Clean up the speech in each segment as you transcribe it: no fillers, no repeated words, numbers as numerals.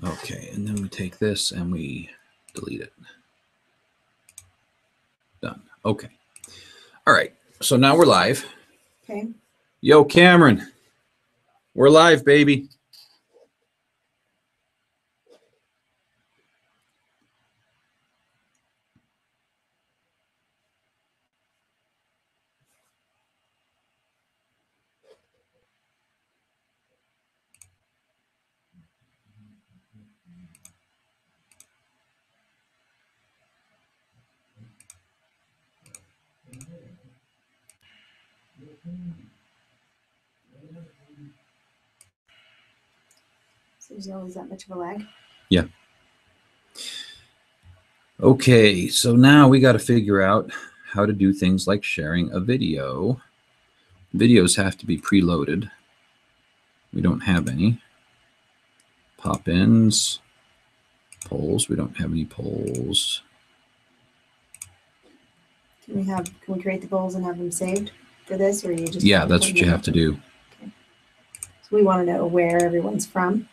Okay, and then we take this and we delete it. Done. Okay. All right. So now we're live. Okay. Yo, Cameron. We're live, baby. So there's always that much of a lag. Yeah. Okay, so now we got to figure out how to do things like sharing a video. Videos have to be preloaded. We don't have any. Pop-ins, polls. We don't have any polls. Can we create the polls and have them saved for this, or you just? Yeah, that's what you have to do. Okay. So we want to know where everyone's from,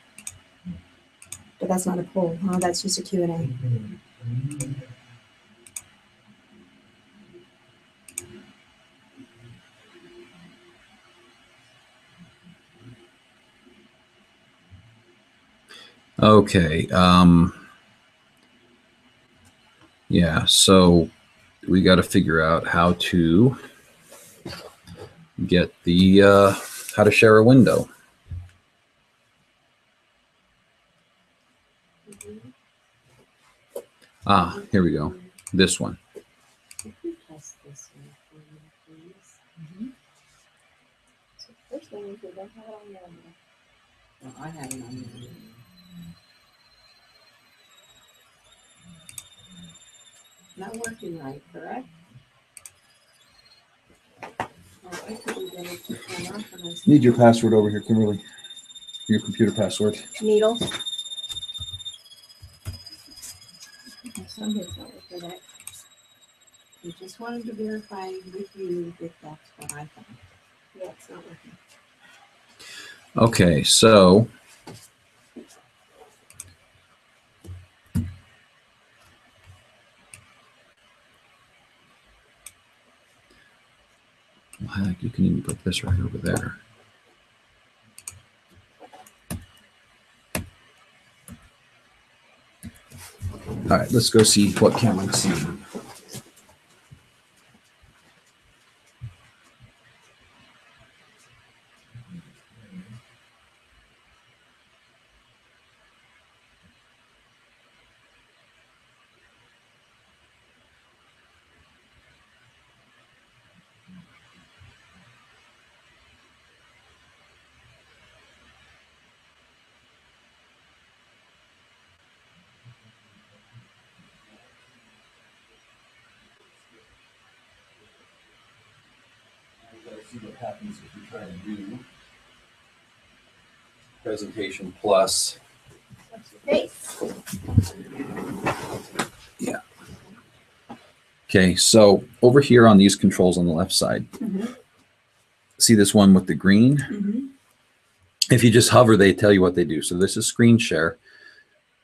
but that's not a poll, huh? That's just a Q&A. Okay. Yeah, so we got to figure out how to get the how to share a window. Ah, here we go. This one. Test this one for me, please. So first thing, if you don't have it on your own. No, I have it on your own. Not working right, correct? Need your password over here, Kimberly. Your computer password. Needle. Somebody's not working right. I just wanted to verify with you that that's what I thought. Yeah, it's not working. Okay, so well, heck, you can even put this right over there. All right, let's go see what Cameron's seeing. See what happens if we try to do presentation plus. What's your face? Yeah. Okay, so over here on these controls on the left side, see this one with the green? If you just hover, they tell you what they do. So this is screen share,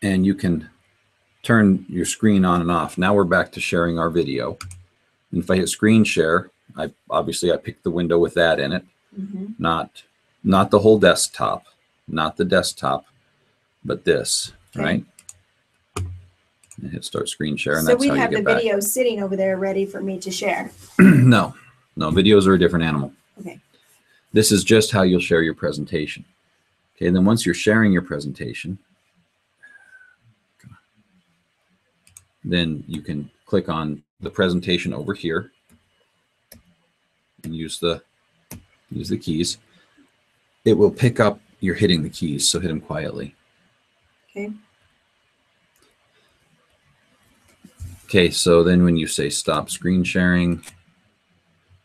and you can turn your screen on and off. Now we're back to sharing our video. And if I hit screen share, I picked the window with that in it, not the whole desktop, not the desktop, but this, right? And hit start screen share, and so that's we how you have get the back. video sitting over there ready for me to share. No, videos are a different animal. Okay. This is just how you'll share your presentation. Okay, and then once you're sharing your presentation, then you can click on the presentation over here and use the keys. It will pick up you're hitting the keys, so hit them quietly. Okay. Okay, so then when you say stop screen sharing,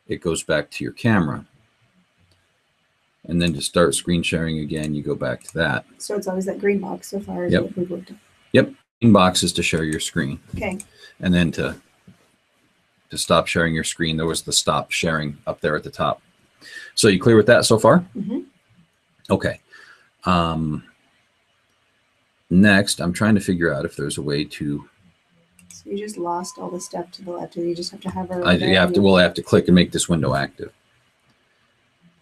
it goes back to your camera. And then to start screen sharing again, you go back to that. So it's always that green box so far as we've looked at. Yep. Green box is to share your screen. Okay. And then to stop sharing your screen, there was the stop sharing up there at the top. So you clear with that so far? Okay. Next, I'm trying to figure out if there's a way to. So you just lost all the stuff to the left. You just have to hover. We'll have to click and make this window active.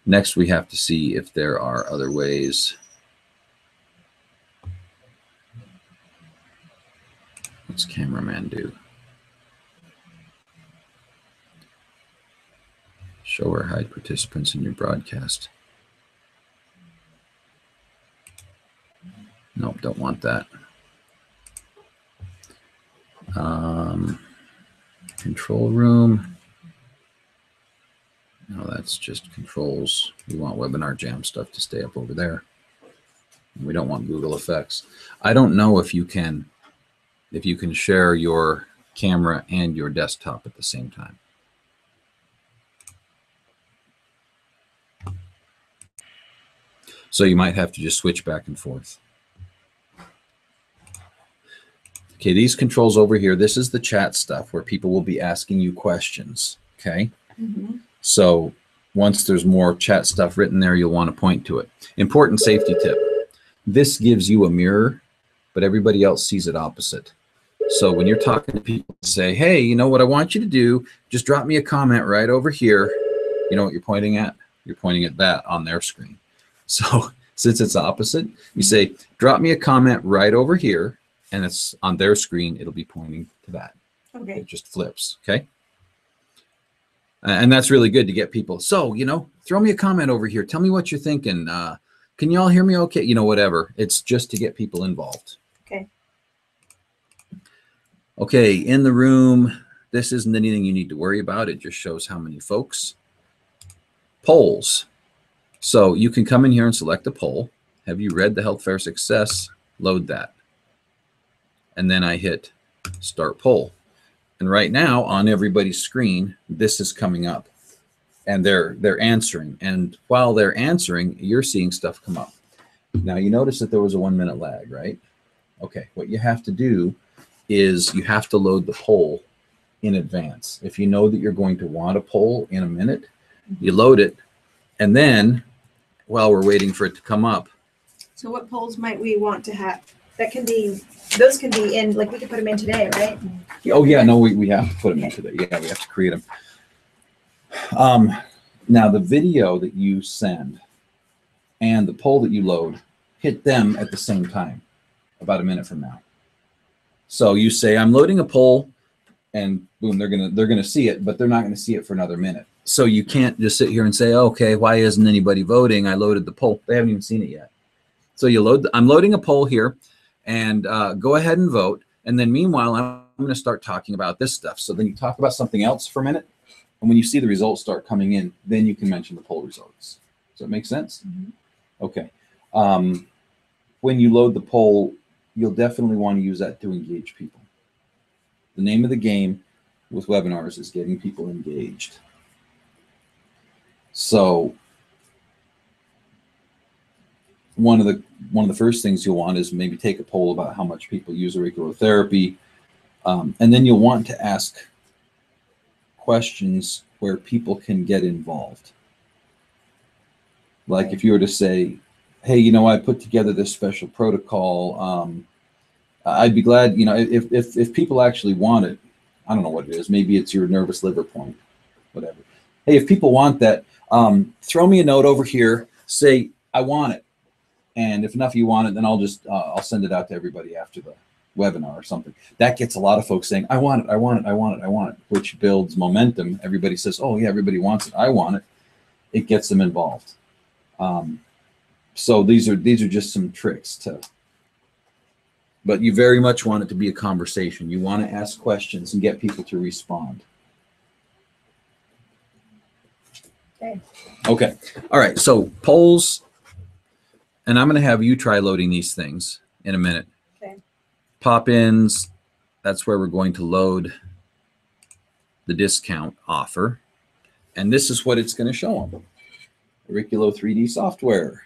Next, we have to see if there are other ways. What's cameraman do? Show or hide participants in your broadcast. Nope, don't want that. Control room. No, that's just controls. We want Webinar Jam stuff to stay up over there. We don't want Google Effects. I don't know if you can share your camera and your desktop at the same time. So you might have to just switch back and forth. Okay, these controls over here, this is the chat stuff where people will be asking you questions, okay? Mm-hmm. So once there's more chat stuff written there, you'll want to point to it. Important safety tip. This gives you a mirror, but everybody else sees it opposite. So when you're talking to people, say, hey, you know what I want you to do? Just drop me a comment right over here. You know what you're pointing at? You're pointing at that on their screen. So since it's opposite, you say, drop me a comment right over here, and it's on their screen. It'll be pointing to that. Okay. It just flips, okay? And that's really good to get people. So, you know, throw me a comment over here. Tell me what you're thinking. Can you all hear me okay? You know, whatever. It's just to get people involved. Okay. Okay, in the room, this isn't anything you need to worry about. It just shows how many folks. Polls. So you can come in here and select a poll. Have you read the health fair success? Load that. And then I hit start poll. And right now on everybody's screen, this is coming up. And they're answering. And while they're answering, you're seeing stuff come up. Now you notice that there was a 1 minute lag, right? Okay, what you have to do is you have to load the poll in advance. If you know that you're going to want a poll in a minute, you load it. And then while we're waiting for it to come up. So what polls might we want to have? That can be, those can be in, like we could put them in today, right? Oh yeah, no, we have to put them in today. Yeah, we have to create them. Now the video that you send and the poll that you load, hit them at the same time, about a minute from now. So you say, I'm loading a poll, and boom, they're gonna see it, but they're not gonna see it for another minute. So you can't just sit here and say, okay, why isn't anybody voting? I loaded the poll. They haven't even seen it yet. So you load, I'm loading a poll here, and go ahead and vote. And then meanwhile, I'm gonna start talking about this stuff. So then you talk about something else for a minute. And when you see the results start coming in, then you can mention the poll results. Does that make sense? Mm-hmm. Okay. When you load the poll, you'll definitely want to use that to engage people. The name of the game with webinars is getting people engaged. So one of the first things you'll want is maybe take a poll about how much people use auriculotherapy, and then you'll want to ask questions where people can get involved. Like if you were to say, hey, you know, I put together this special protocol. I'd be glad, you know, if people actually want it. I don't know what it is. Maybe it's your nervous liver point, whatever. Hey, if people want that, throw me a note over here. Say, I want it. And if enough of you want it, then I'll send it out to everybody after the webinar or something. That gets a lot of folks saying, I want it, I want it, I want it, I want it, which builds momentum. Everybody says, oh yeah, everybody wants it, I want it. It gets them involved. So these are just some tricks to, but you very much want it to be a conversation. You want to ask questions and get people to respond. Okay. Okay. All right. So polls, and I'm going to have you try loading these things in a minute. Okay. Pop-ins, that's where we're going to load the discount offer. And this is what it's going to show them. Auriculo 3D software.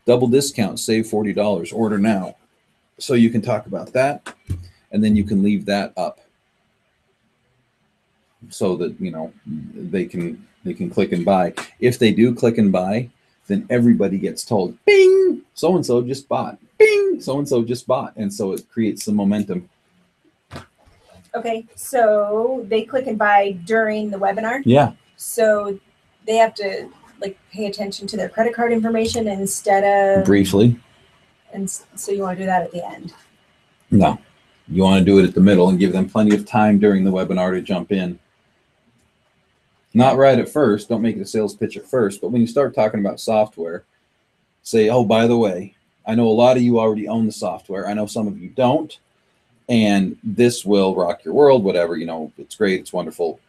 Double discount, save $40, order now. So you can talk about that, and then you can leave that up so that, you know, they can click and buy. If they do click and buy, then everybody gets told, bing, so-and-so just bought, bing, so-and-so just bought. And so it creates some momentum. Okay, so they click and buy during the webinar. Yeah. So they have to like pay attention to their credit card information instead of Briefly. And so you want to do that at the end? No, you want to do it at the middle and give them plenty of time during the webinar to jump in. Not right at first. Don't make it a sales pitch at first. But when you start talking about software, say, oh, by the way, I know a lot of you already own the software. I know some of you don't. And this will rock your world, whatever, you know, it's great. It's wonderful.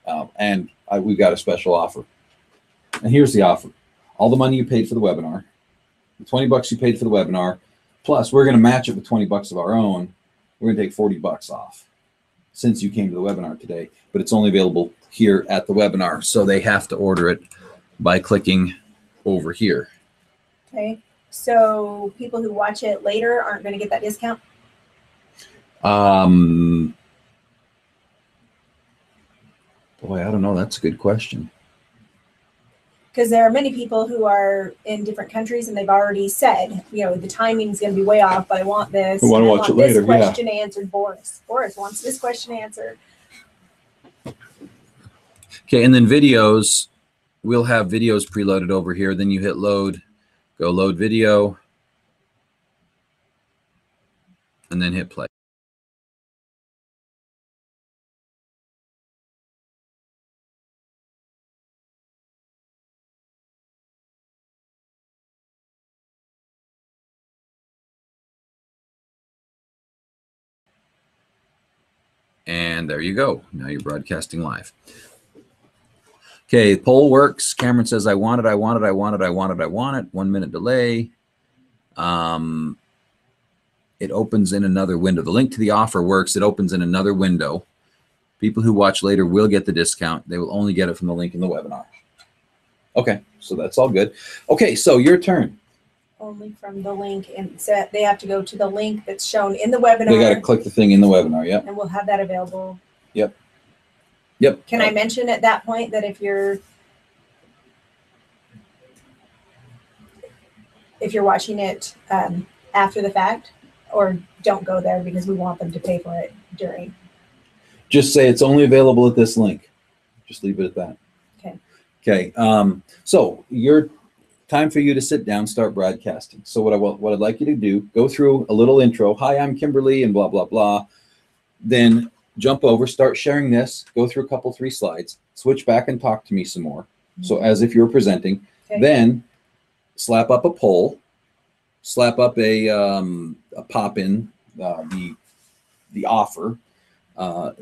We've got a special offer. And here's the offer. All the money you paid for the webinar, the 20 bucks you paid for the webinar, plus we're going to match it with 20 bucks of our own. We're going to take 40 bucks off since you came to the webinar today, but it's only available here at the webinar. So they have to order it by clicking over here. Okay. So people who watch it later aren't going to get that discount? Boy, I don't know. That's a good question. Because there are many people who are in different countries and they've already said, you know, the timing's going to be way off, but I want this. I want to watch it later. This question answered. Boris wants this question answered. Okay, and then videos, we'll have videos preloaded over here. Then you hit load, go load video, and then hit play. And there you go. Now you're broadcasting live. Okay, poll works. Cameron says, I want it, I want it, I want it, I want it, I want it. 1 minute delay. It opens in another window. The link to the offer works. It opens in another window. People who watch later will get the discount. They will only get it from the link in the webinar. Okay, so that's all good. Okay, so your turn. Only from the link, and so they have to go to the link that's shown in the webinar. They got to click the thing in the webinar, yep. And we'll have that available. Yep. Yep. Can I mention at that point that if you're watching it after the fact, or don't go there because we want them to pay for it during? Just say it's only available at this link. Just leave it at that. Okay. Okay. So your time for you to sit down, start broadcasting. So what I'd like you to do, go through a little intro. Hi, I'm Kimberly and blah, blah, blah. Then jump over, start sharing this, go through a couple, 3 slides, switch back and talk to me some more. Mm-hmm. So as if you're presenting, okay. Then slap up a poll, slap up a pop-in, the offer,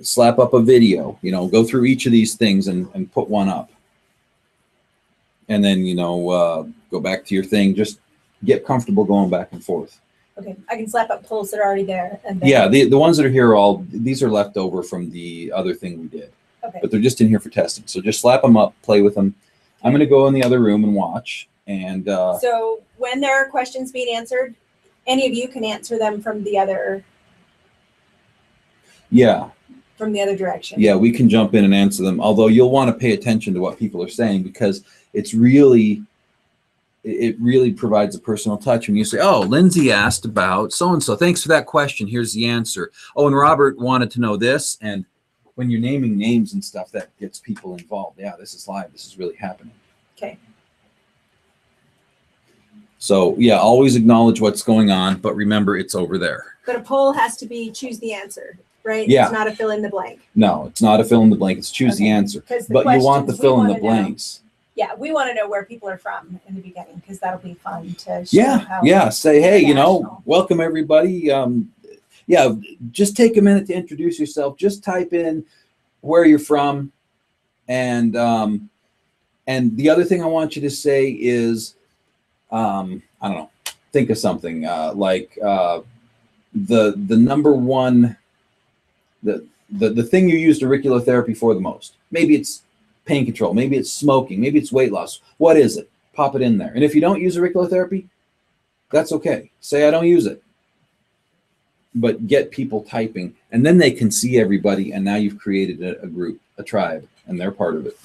slap up a video, you know, go through each of these things and put one up. And then, you know, go back to your thing. Just get comfortable going back and forth. Okay, I can slap up polls that are already there. And then... Yeah, the ones that are here these are left over from the other thing we did. Okay. But they're just in here for testing. So just slap them up, play with them. I'm going to go in the other room and watch. And so when there are questions being answered, any of you can answer them from the other. Yeah. From the other direction. Yeah, we can jump in and answer them. Although you'll want to pay attention to what people are saying, because it really provides a personal touch when you say, oh, Lindsay asked about so-and-so. Thanks for that question. Here's the answer. Oh, and Robert wanted to know this. And when you're naming names and stuff, that gets people involved. Yeah, this is live. This is really happening. Okay. So, yeah, always acknowledge what's going on, but remember it's over there. But a poll has to be choose the answer, right? Yeah. It's not a fill in the blank. No, it's not a fill in the blank. It's choose the answer. But you want the fill in the blanks. Yeah, we want to know where people are from in the beginning, because that'll be fun to show. Yeah. Say, hey, you know, welcome everybody. Yeah, just take a minute to introduce yourself. Just type in where you're from, and the other thing I want you to say is, I don't know, think of something like the number one, the thing you used auriculotherapy for the most. Maybe it's pain control, maybe it's smoking, maybe it's weight loss. What is it? Pop it in there. And if you don't use auriculotherapy, that's okay. Say I don't use it. But get people typing, and then they can see everybody, and now you've created a group, a tribe, and they're part of it.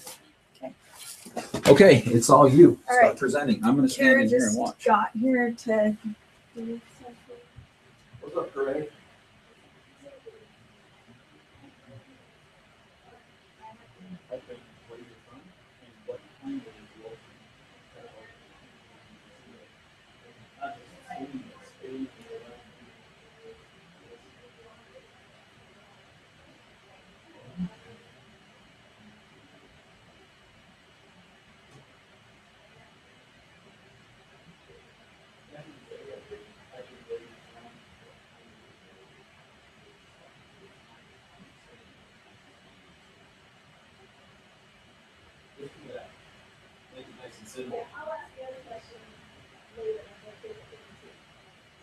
Okay. Okay, it's all you. All Start right. presenting. I'm going to stand Kara in here and just watch. got here to. What's up, Greg?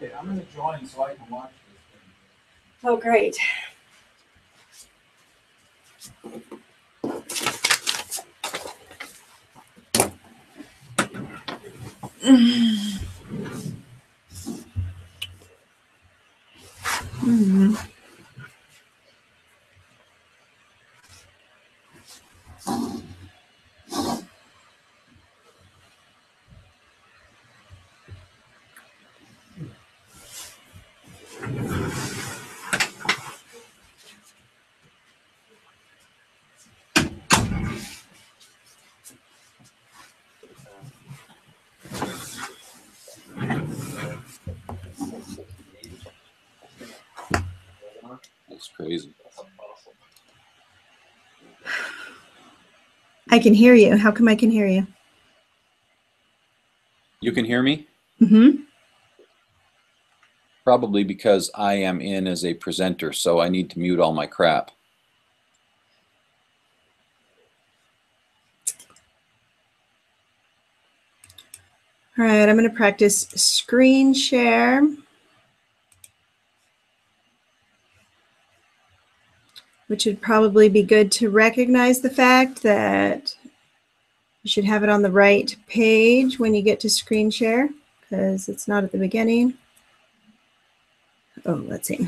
Okay, I'm going to join so I can watch this thing. Oh, great. Mm. That's crazy. I can hear you. How come I can hear you? You can hear me? Mm-hmm. Probably because I am in as a presenter, so I need to mute all my crap. All right, I'm going to practice screen share. Which would probably be good to recognize the fact that you should have it on the right page when you get to screen share, because it's not at the beginning. Oh, let's see.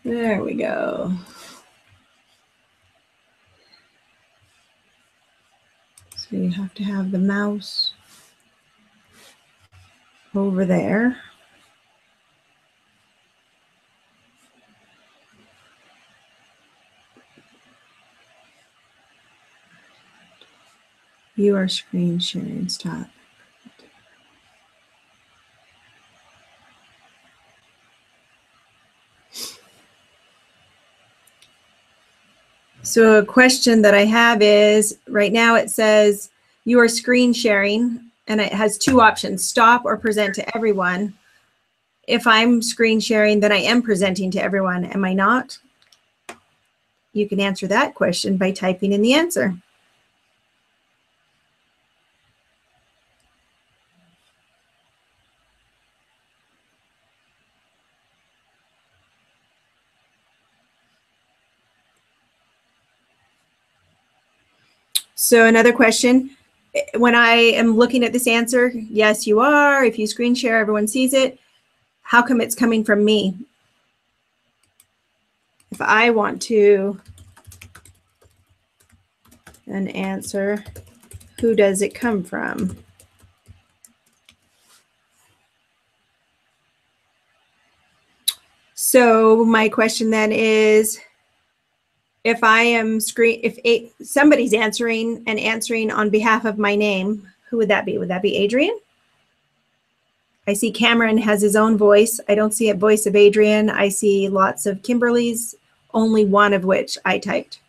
There we go. So you have to have the mouse over there. You are screen sharing. Stop. So a question that I have is, right now it says you are screen sharing, and it has two options, stop or present to everyone. If I'm screen sharing, then I am presenting to everyone, am I not? You can answer that question by typing in the answer. So another question, when I am looking at this answer, yes, you are. If you screen share, everyone sees it. How come it's coming from me? If I want to an answer, who does it come from? So my question then is, if I am somebody's answering and answering on behalf of my name, who would that be? Would that be Adrian? I see Cameron has his own voice. I don't see a voice of Adrian. I see lots of Kimberly's, only one of which I typed.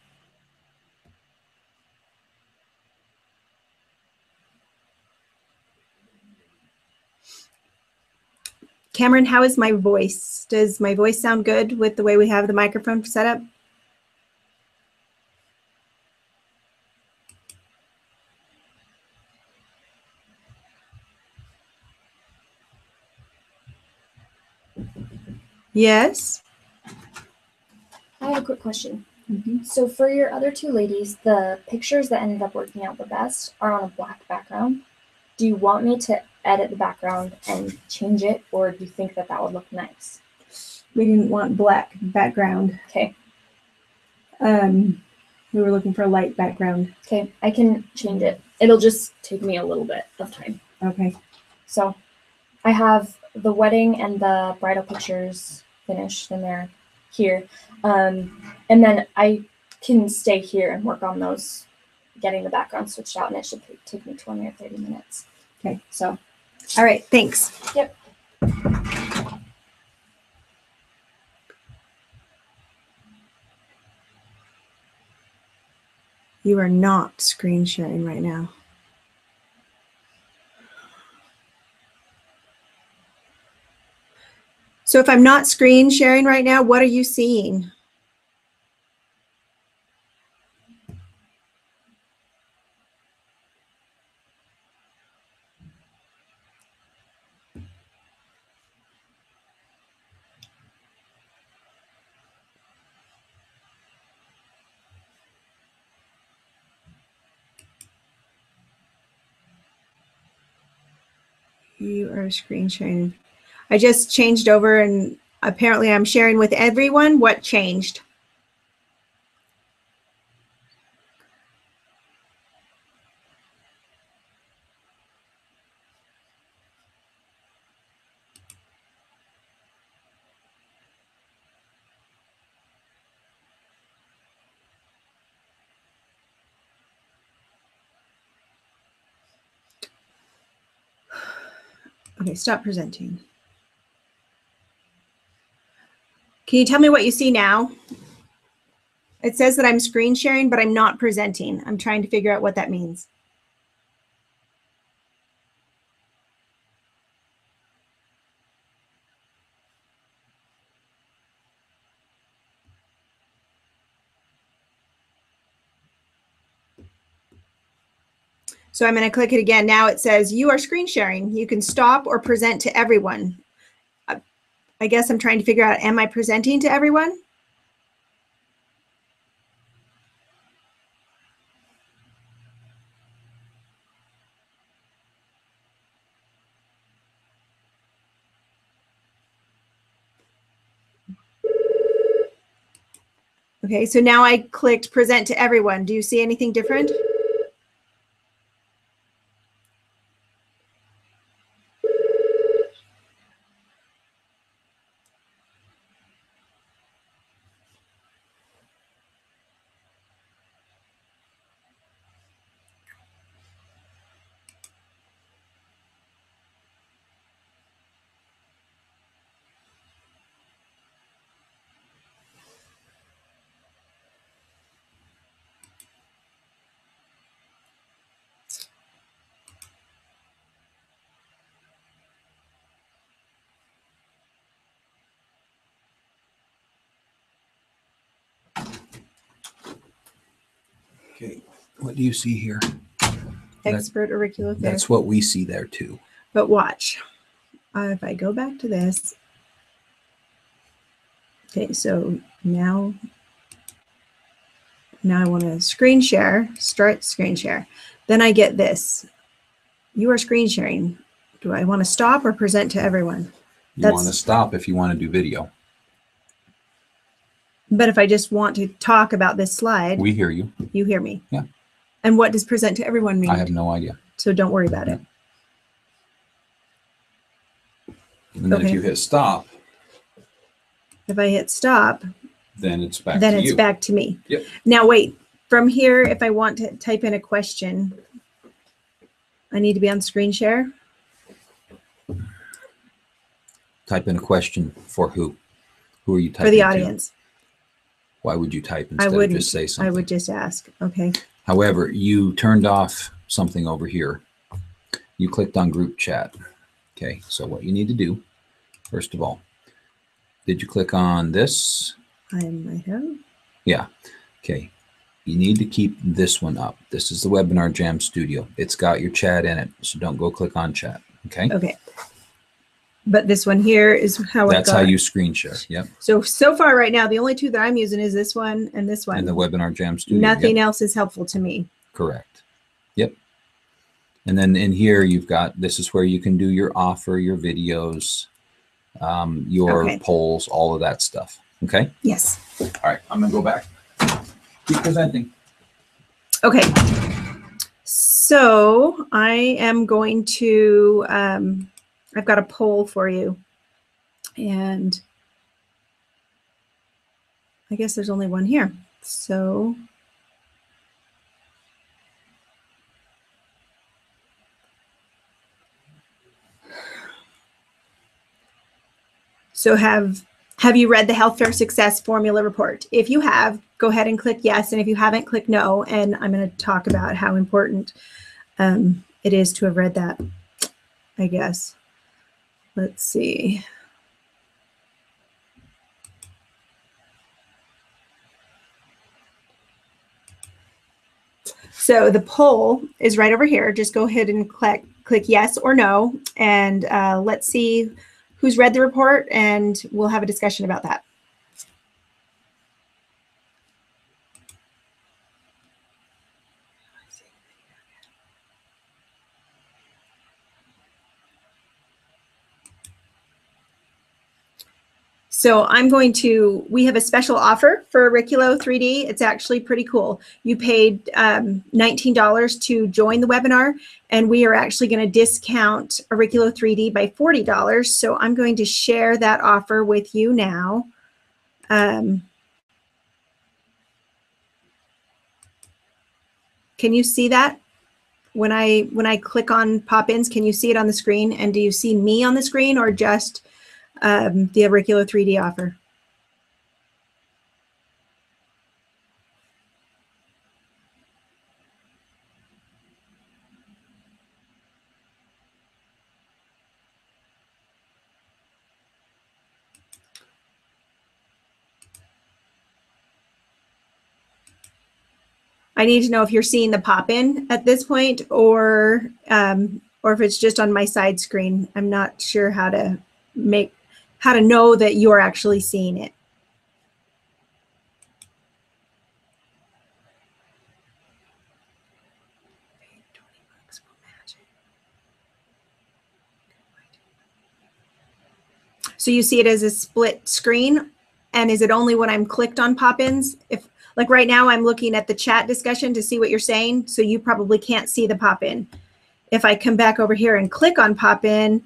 Cameron, how is my voice? Does my voice sound good with the way we have the microphone set up? Yes. I have a quick question. Mm-hmm. So for your other two ladies, the pictures that ended up working out the best are on a black background. Do you want me to edit the background and change it, or do you think that that would look nice? We didn't want black background. Okay. We were looking for a light background. Okay, I can change it. It'll just take me a little bit of time. Okay. So I have the wedding and the bridal pictures finished, and they're here. And then I can stay here and work on those, getting the background switched out, and it should take me 20 or 30 minutes. Okay. So, All right. Thanks. Yep. You are not screen sharing right now. So if I'm not screen sharing right now, what are you seeing? You are screen sharing. I just changed over and apparently I'm sharing with everyone. What changed? Okay, stop presenting. Can you tell me what you see now? It says that I'm screen sharing, but I'm not presenting. I'm trying to figure out what that means. So I'm going to click it again. Now it says you are screen sharing. You can stop or present to everyone. I guess I'm trying to figure out, am I presenting to everyone? Okay, so now I clicked present to everyone. Do you see anything different? Okay, what do you see here? Expert auriculotherapy. That's what we see there too. But watch. If I go back to this. Okay, so now I want to screen share, start screen share. Then I get this. You are screen sharing. Do I want to stop or present to everyone? You want to stop if you want to do video. But if I just want to talk about this slide. We hear you. You hear me. Yeah. And what does present to everyone mean? I have no idea. So don't worry about it. And then if you hit stop. If I hit stop. Then it's back to you. Then it's back to me. Yep. Now wait, from here, if I want to type in a question, I need to be on screen share. Type in a question for who? Who are you typing for the to? audience. Why would you type instead of just say something? I would just ask. Okay. However, you turned off something over here. You clicked on group chat. Okay, so what you need to do, first of all, did you click on this? I might have. Yeah. Okay. You need to keep this one up. This is the Webinar Jam Studio. It's got your chat in it, so don't go click on chat. Okay. Okay. But this one here is how That's how you screen share. Yep. So far right now, the only two that I'm using is this one and this one. And the Webinar Jam Studio. Nothing else is helpful to me. Correct. Yep. And then in here, you've got, this is where you can do your offer, your videos, your Okay. polls, all of that stuff. Okay. Yes. All right. I'm going to go back. Keep presenting. Okay. So I am going to, I've got a poll for you. And I guess there's only one here. So have you read the Health Fair Success Formula Report? If you have, go ahead and click yes. And if you haven't, click no. And I'm going to talk about how important it is to have read that, I guess. Let's see. So the poll is right over here. Just go ahead and click yes or no. And let's see who's read the report, and we'll have a discussion about that. So we have a special offer for Auriculo 3D. It's actually pretty cool. You paid $19 to join the webinar, and we are actually going to discount Auriculo 3D by $40. So I'm going to share that offer with you now. Can you see that? When I click on pop-ins, can you see it on the screen? And do you see me on the screen, or just the Auriculo 3D offer? I need to know if you're seeing the pop-in at this point, or if it's just on my side screen. I'm not sure how to know that you're actually seeing it. So you see it as a split screen, and is it only when I'm clicked on pop-ins? If, like right now, I'm looking at the chat discussion to see what you're saying, so you probably can't see the pop-in. If I come back over here and click on pop-in,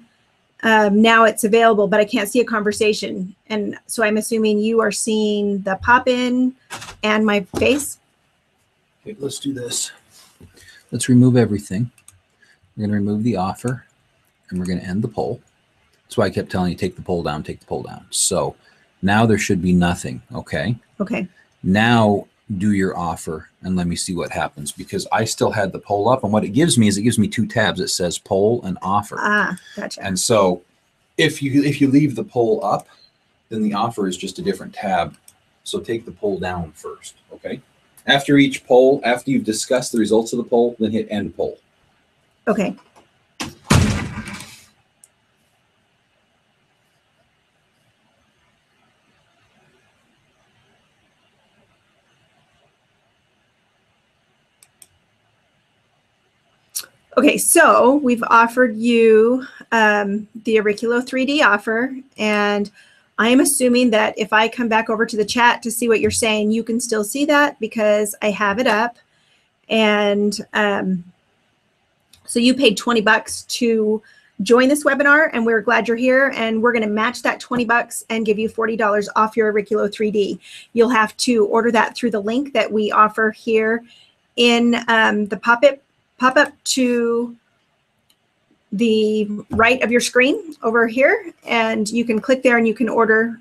now it's available, but I can't see a conversation. And so I'm assuming you are seeing the pop-in and my face. Okay, let's do this. Let's remove everything. We're going to remove the offer, and we're going to end the poll. That's why I kept telling you, take the poll down, take the poll down. So now there should be nothing, okay? Okay. Now do your offer, and let me see what happens, because I still had the poll up, and what it gives me is it gives me two tabs. It says poll and offer. Ah, gotcha. And so if you leave the poll up, then the offer is just a different tab. So take the poll down first, okay? After each poll, after you've discussed the results of the poll, then hit end poll. Okay. Okay, so we've offered you the Auriculo 3D offer, and I am assuming that if I come back over to the chat to see what you're saying, you can still see that because I have it up. And so you paid $20 to join this webinar, and we're glad you're here, and we're going to match that $20 and give you $40 off your Auriculo 3D. You'll have to order that through the link that we offer here in the pop-up to the right of your screen over here, and you can click there and you can order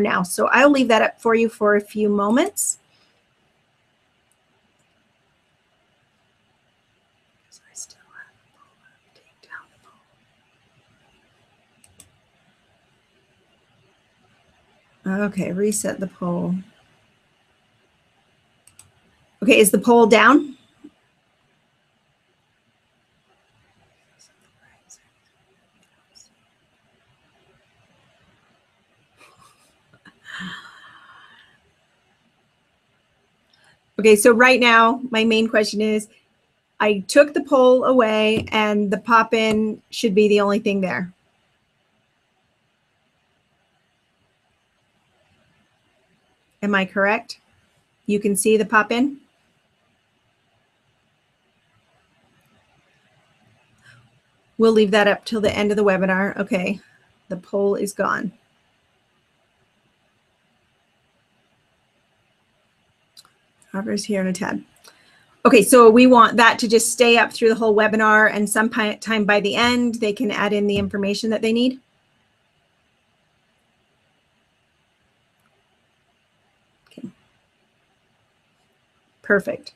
now. So I'll leave that up for you for a few moments. Okay, reset the poll. Okay, is the poll down? Okay, so right now, my main question is, I took the poll away and the pop-in should be the only thing there. Am I correct? You can see the pop-in? We'll leave that up till the end of the webinar. Okay, the poll is gone. Hovers here in a tab. Okay, so we want that to just stay up through the whole webinar, and sometime by the end, they can add in the information that they need. Okay. Perfect.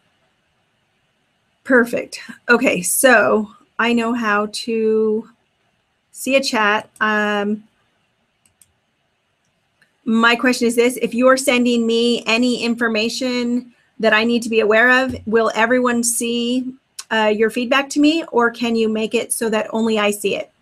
Perfect. Okay, so I know how to see a chat. My question is this: if you're sending me any information that I need to be aware of, will everyone see your feedback to me, or can you make it so that only I see it?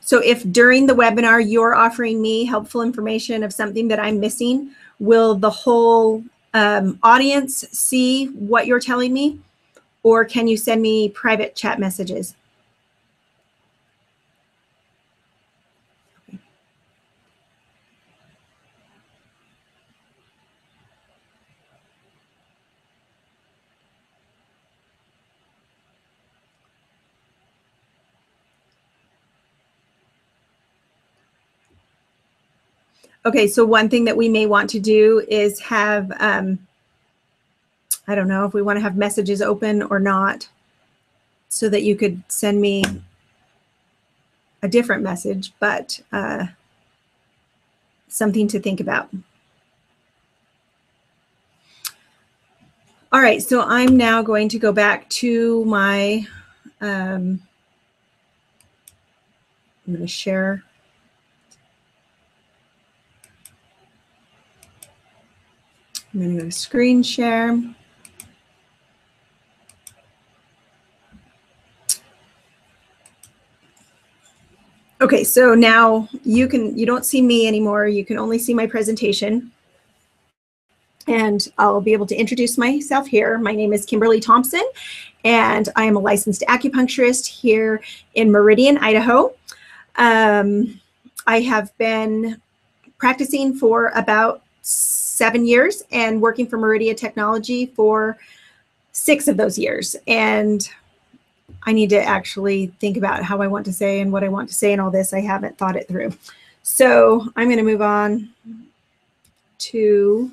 So if during the webinar you're offering me helpful information of something that I'm missing, will the whole audience see what you're telling me? Or can you send me private chat messages? Okay, so one thing that we may want to do is have, I don't know if we want to have messages open or not, so that you could send me a different message, but something to think about. All right, so I'm now going to go back to my, I'm going to share. I'm going to go to screen share. Okay, so now you don't see me anymore. You can only see my presentation. And I'll be able to introduce myself here. My name is Kimberly Thompson, and I am a licensed acupuncturist here in Meridian, Idaho. I have been practicing for about 7 years and working for Meridian Technology for 6 of those years. And I need to actually think about how I want to say and what I want to say and all this. I haven't thought it through. So I'm going to move on to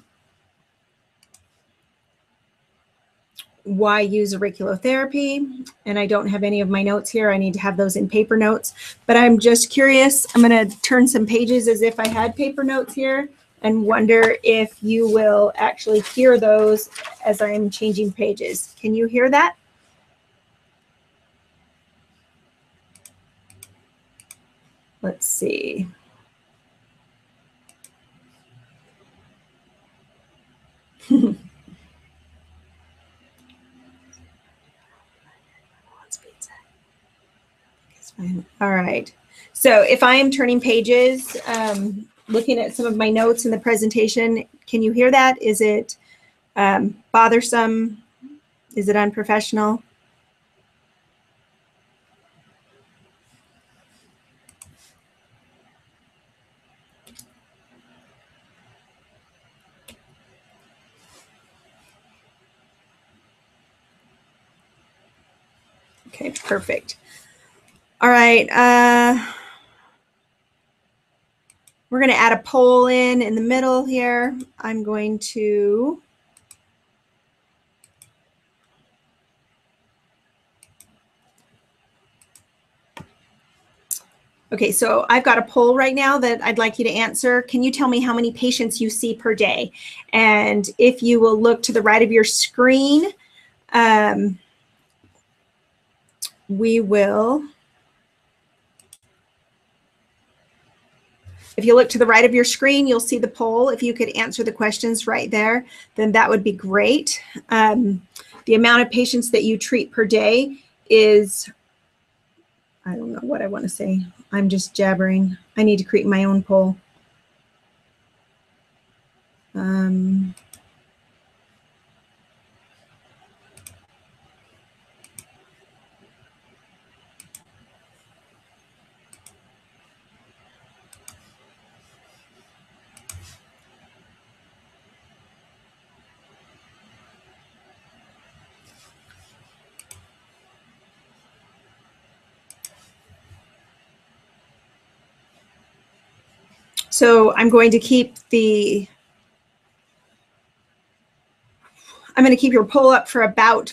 why use auriculotherapy. And I don't have any of my notes here. I need to have those in paper notes. But I'm just curious. I'm going to turn some pages as if I had paper notes here and wonder if you will actually hear those as I'm changing pages. Can you hear that? Let's see. All right. So if I am turning pages, looking at some of my notes in the presentation, can you hear that? Is it bothersome? Is it unprofessional? Okay, perfect. All right. We're going to add a poll in the middle here. I'm going to okay, so I've got a poll right now that I'd like you to answer. Can you tell me how many patients you see per day? And if you will look to the right of your screen, we will, if you look to the right of your screen, you'll see the poll. If you could answer the questions right there, then that would be great. The amount of patients that you treat per day is, I don't know what I want to say. I'm just jabbering. I need to create my own poll. So I'm going to keep your poll up for about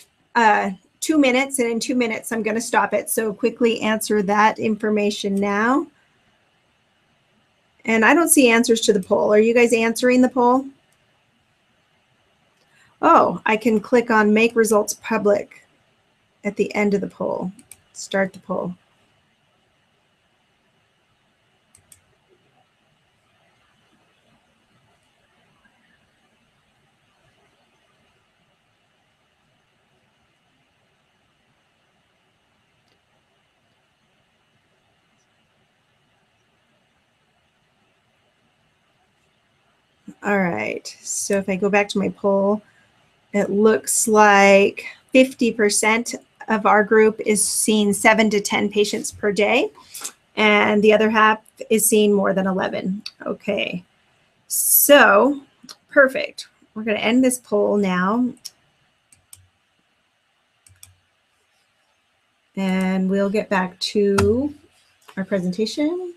2 minutes, and in 2 minutes, I'm going to stop it. So quickly answer that information now. And I don't see answers to the poll. Are you guys answering the poll? Oh, I can click on make results public at the end of the poll. Start the poll. All right, so if I go back to my poll, it looks like 50% of our group is seeing 7 to 10 patients per day, and the other half is seeing more than 11. Okay, so perfect. We're going to end this poll now, and we'll get back to our presentation.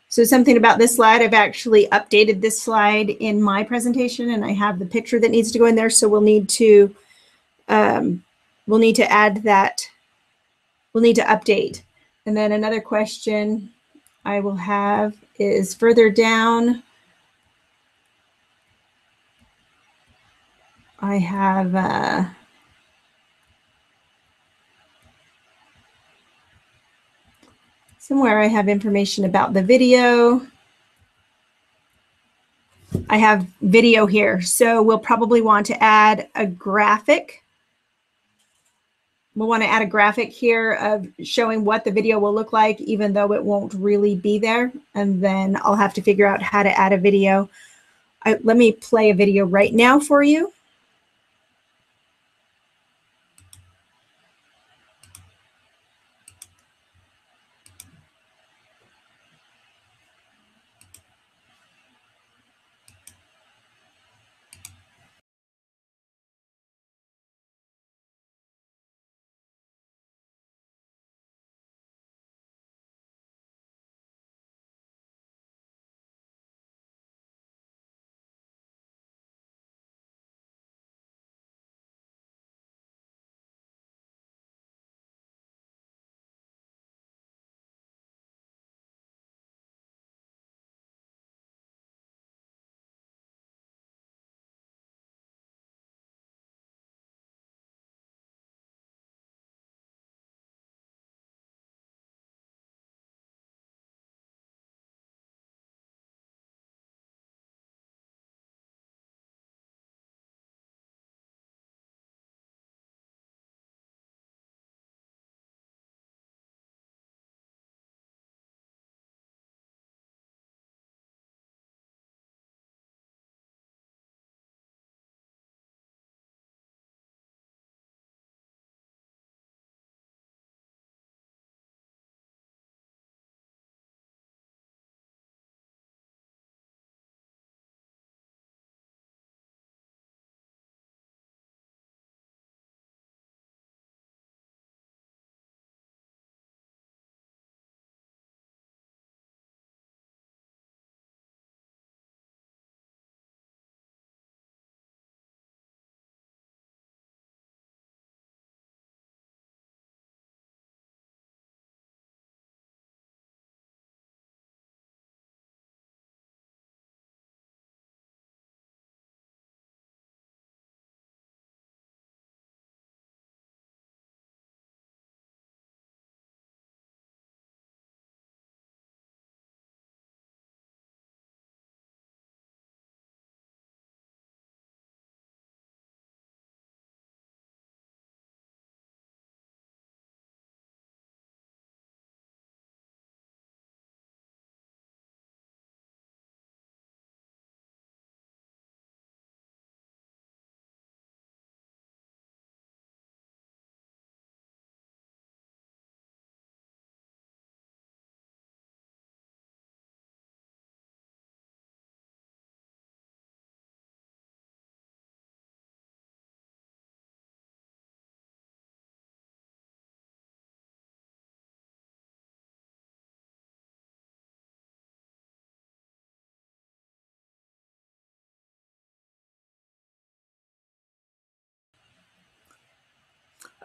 So something about this slide, I've actually updated this slide in my presentation, and I have the picture that needs to go in there. So we'll need to add that. We'll need to update. And then another question I will have is further down. I have somewhere I have information about the video. I have video here, so we'll probably want to add a graphic. We'll want to add a graphic here of showing what the video will look like, even though it won't really be there. And then I'll have to figure out how to add a video. Let me play a video right now for you.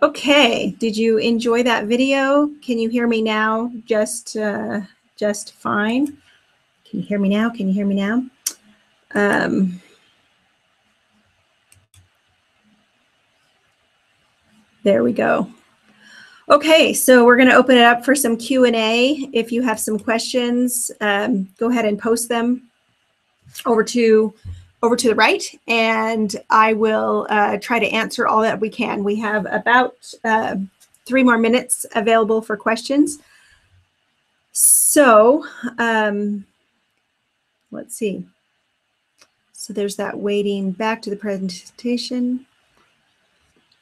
Okay, did you enjoy that video? Can you hear me now? Just fine. Can you hear me now? Can you hear me now? There we go. Okay, so we're going to open it up for some Q&A. If you have some questions, go ahead and post them over to the right, and I will try to answer all that we can. We have about 3 more minutes available for questions. So let's see. So there's that waiting back to the presentation.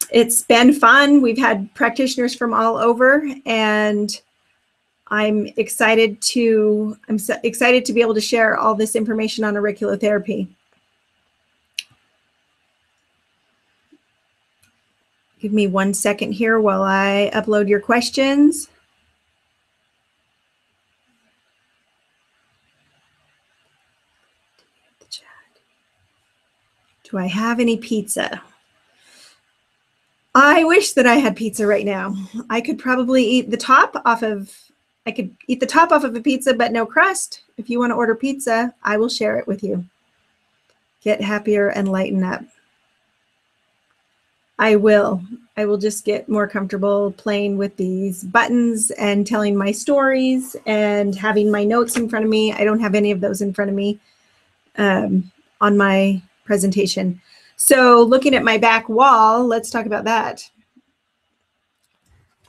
It's been fun. We've had practitioners from all over, and I'm excited to be able to share all this information on auriculotherapy. Give me 1 second here while I upload your questions. Do I have any pizza? I wish that I had pizza right now. I could probably eat the top off of a pizza, but no crust. If you want to order pizza, I will share it with you. Get happier and lighten up. I will just get more comfortable playing with these buttons and telling my stories and having my notes in front of me. I don't have any of those in front of me on my presentation. So looking at my back wall, let's talk about that.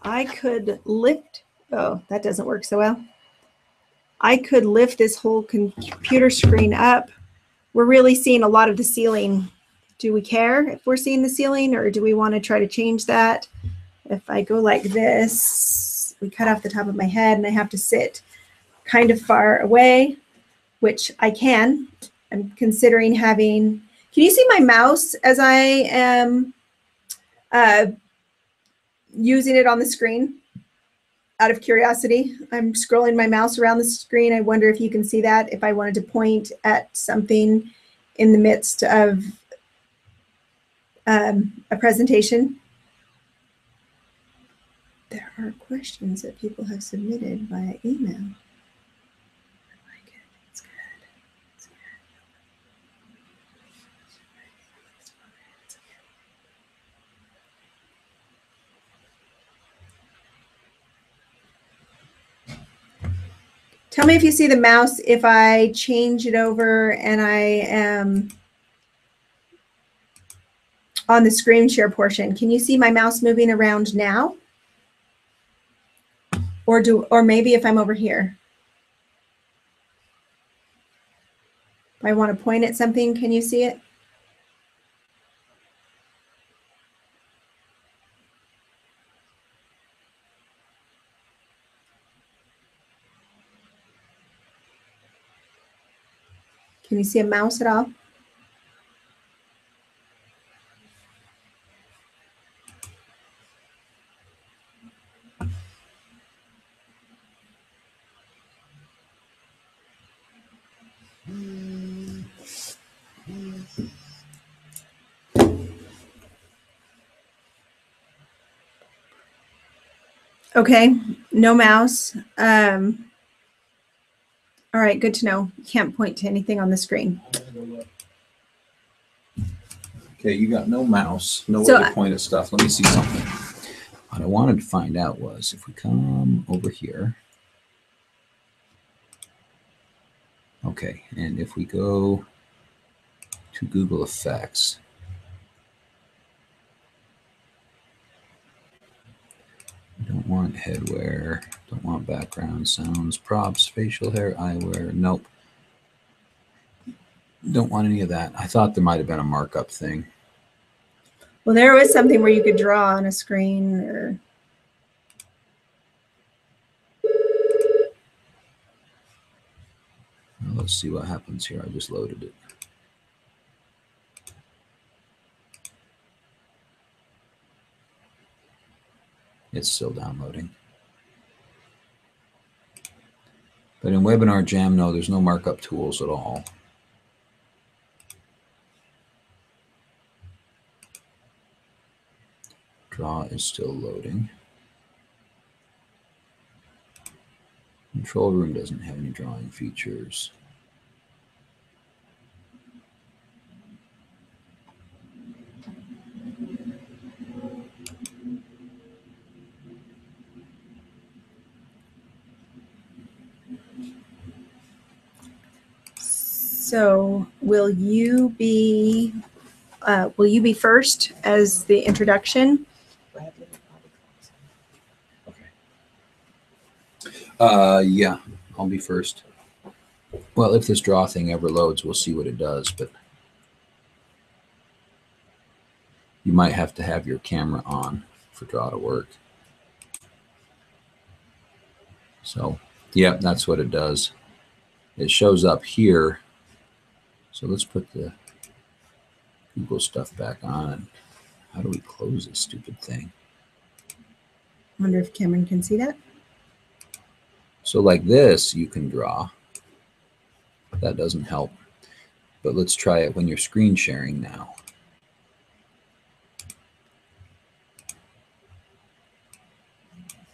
I could lift, oh, that doesn't work so well. I could lift this whole computer screen up. We're really seeing a lot of the ceiling. Do we care if we're seeing the ceiling, or do we want to try to change that? If I go like this, we cut off the top of my head and I have to sit kind of far away, which I can. I'm considering having, can you see my mouse as I am using it on the screen? Out of curiosity, I'm scrolling my mouse around the screen. I wonder if you can see that, if I wanted to point at something in the midst of a presentation. There are questions that people have submitted via email. I like it. It's good. It's good. Tell me if you see the mouse if I change it over and I am on the screen share portion. Can you see my mouse moving around now? Or maybe if I'm over here. If I want to point at something, can you see it? Can you see a mouse at all? Okay, no mouse. All right, good to know. You can't point to anything on the screen. Okay, you got no mouse, no So way to point at stuff. Let me see something. What I wanted to find out was if we come over here. Okay, and if we go to Google Effects, don't want headwear, don't want background sounds, props, facial hair, eyewear, nope. Don't want any of that. I thought there might have been a markup thing. Well, there was something where you could draw on a screen or. Well, let's see what happens here. I just loaded it. It's still downloading. But in Webinar Jam, no, there's no markup tools at all. Draw is still loading. Control room doesn't have any drawing features. So will you be first as the introduction? Yeah, I'll be first. Well, if this draw thing ever loads, we'll see what it does, but you might have to have your camera on for draw to work. So, yeah, that's what it does. It shows up here. So let's put the Google stuff back on. How do we close this stupid thing? Wonder if Cameron can see that. So like this, you can draw. That doesn't help. But let's try it when you're screen sharing now.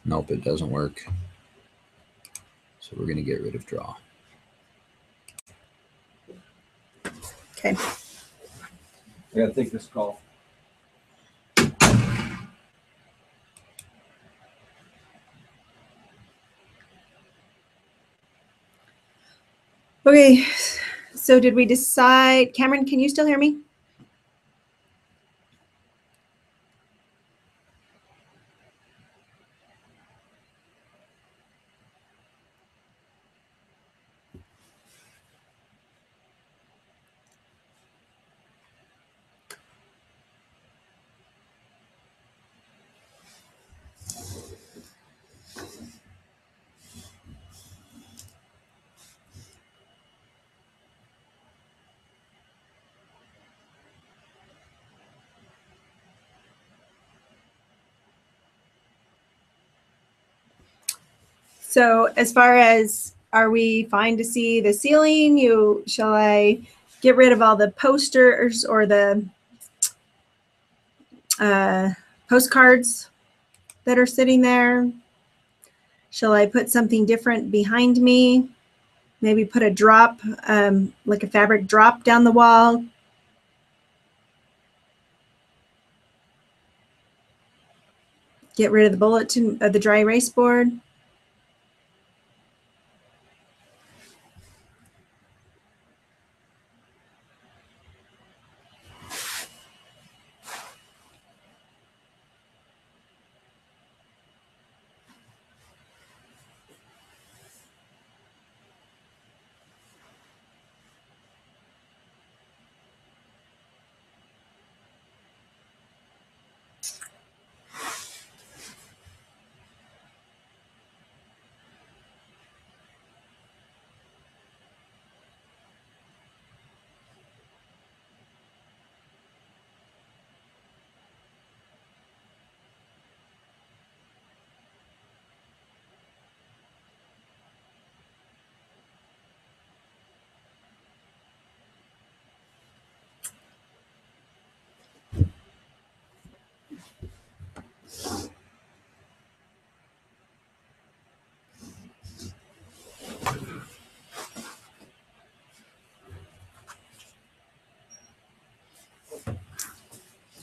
Nope, it doesn't work. So we're going to get rid of draw. Okay. I got to take this call. Okay. So did we decide, Cameron, can you still hear me? So as far as, are we fine to see the ceiling? Shall I get rid of all the posters or the postcards that are sitting there? Shall I put something different behind me? Maybe put a drop, like a fabric drop down the wall. Get rid of the bulletin of the dry erase board.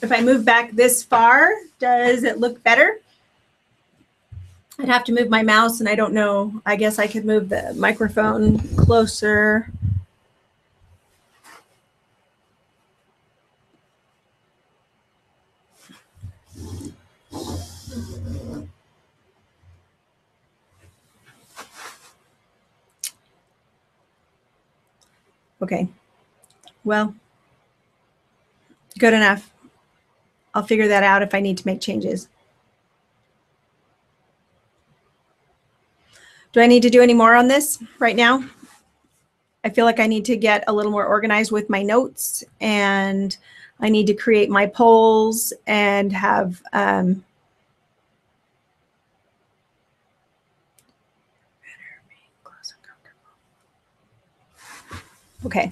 If I move back this far, does it look better? I'd have to move my mouse, and I don't know. I guess I could move the microphone closer. Okay. Well, good enough. I'll figure that out if I need to make changes. Do I need to do any more on this right now? I feel like I need to get a little more organized with my notes, and I need to create my polls and have okay.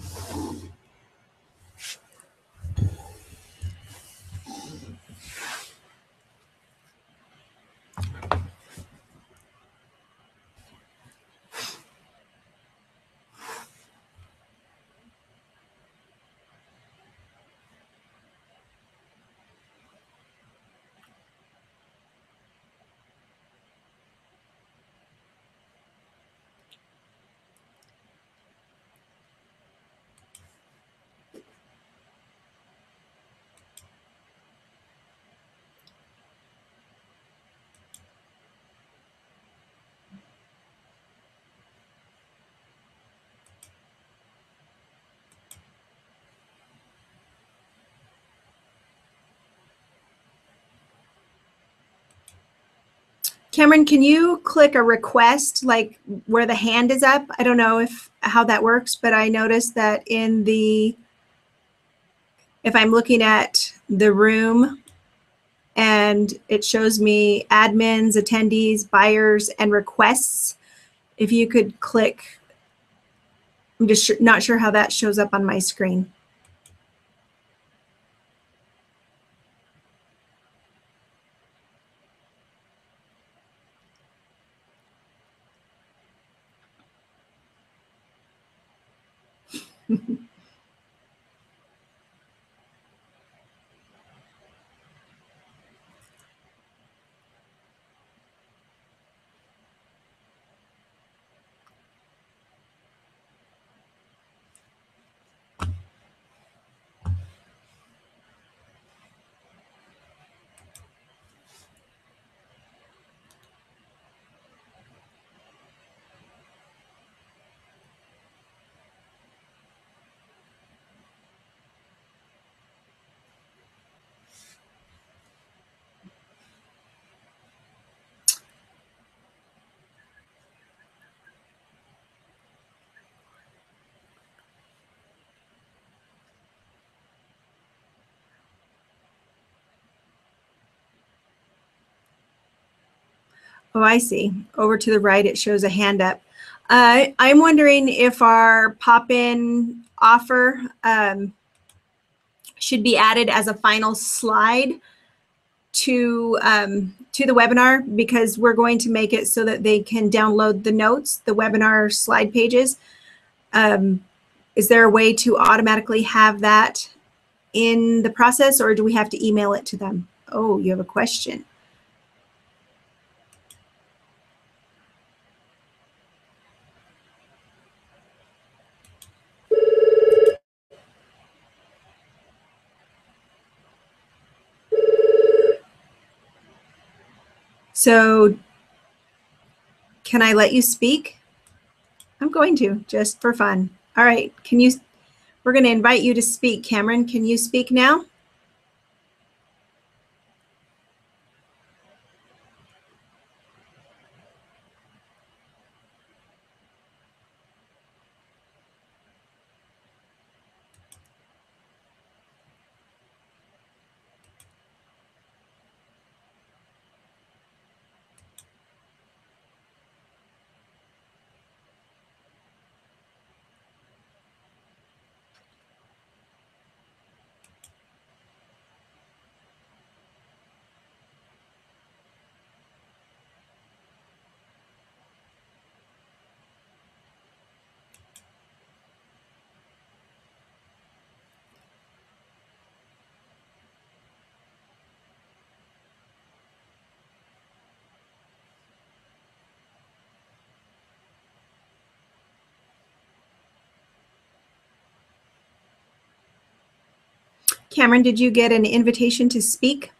Cameron, can you click a request like where the hand is up? I don't know how that works, but I noticed that if I'm looking at the room and it shows me admins, attendees, buyers, and requests, if you could click, I'm just not sure how that shows up on my screen. Oh, I see. Over to the right, it shows a hand up. I'm wondering if our pop-in offer should be added as a final slide to the webinar, because we're going to make it so that they can download the notes, the webinar slide pages. Is there a way to automatically have that in the process, or do we have to email it to them? Oh, you have a question. So can I let you speak? I'm going to, just for fun. All right, we're going to invite you to speak. Cameron, can you speak now? Cameron, did you get an invitation to speak?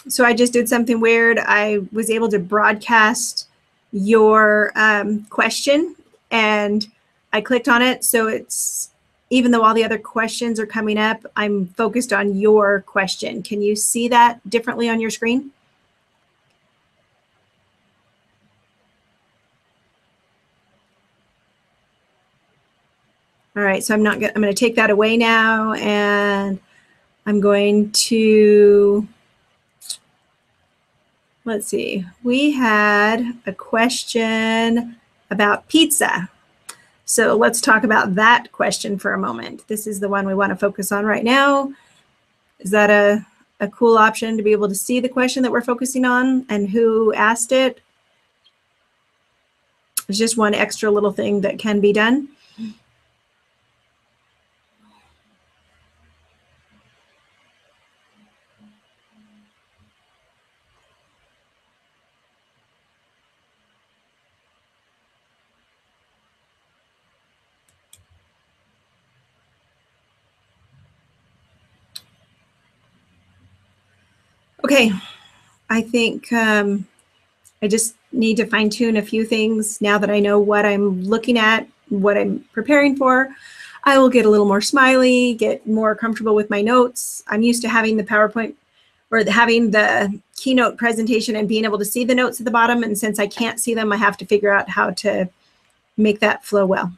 So I just did something weird. I was able to broadcast your question, and I clicked on it. So it's, even though all the other questions are coming up, I'm focused on your question. Can you see that differently on your screen? All right, so I'm going to take that away now, and I'm going to, let's see, we had a question about pizza. So let's talk about that question for a moment. This is the one we want to focus on right now. Is that a a cool option to be able to see the question that we're focusing on and who asked it. It's just one extra little thing that can be done. Okay, I think I just need to fine tune a few things now that I know what I'm looking at, what I'm preparing for. I will get a little more smiley, get more comfortable with my notes. I'm used to having the PowerPoint or having the keynote presentation and being able to see the notes at the bottom. And since I can't see them, I have to figure out how to make that flow well.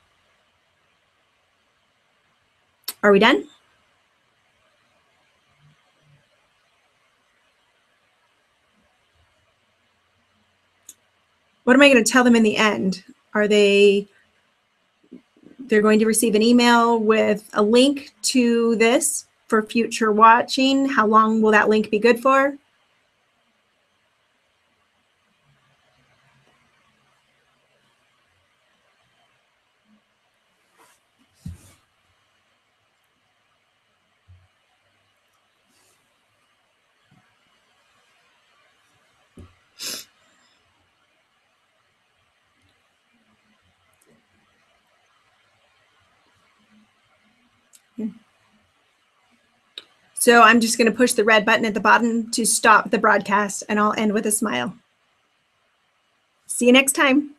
Are we done? What am I going to tell them in the end? Are they're going to receive an email with a link to this for future watching? How long will that link be good for? So I'm just going to push the red button at the bottom to stop the broadcast, and I'll end with a smile. See you next time.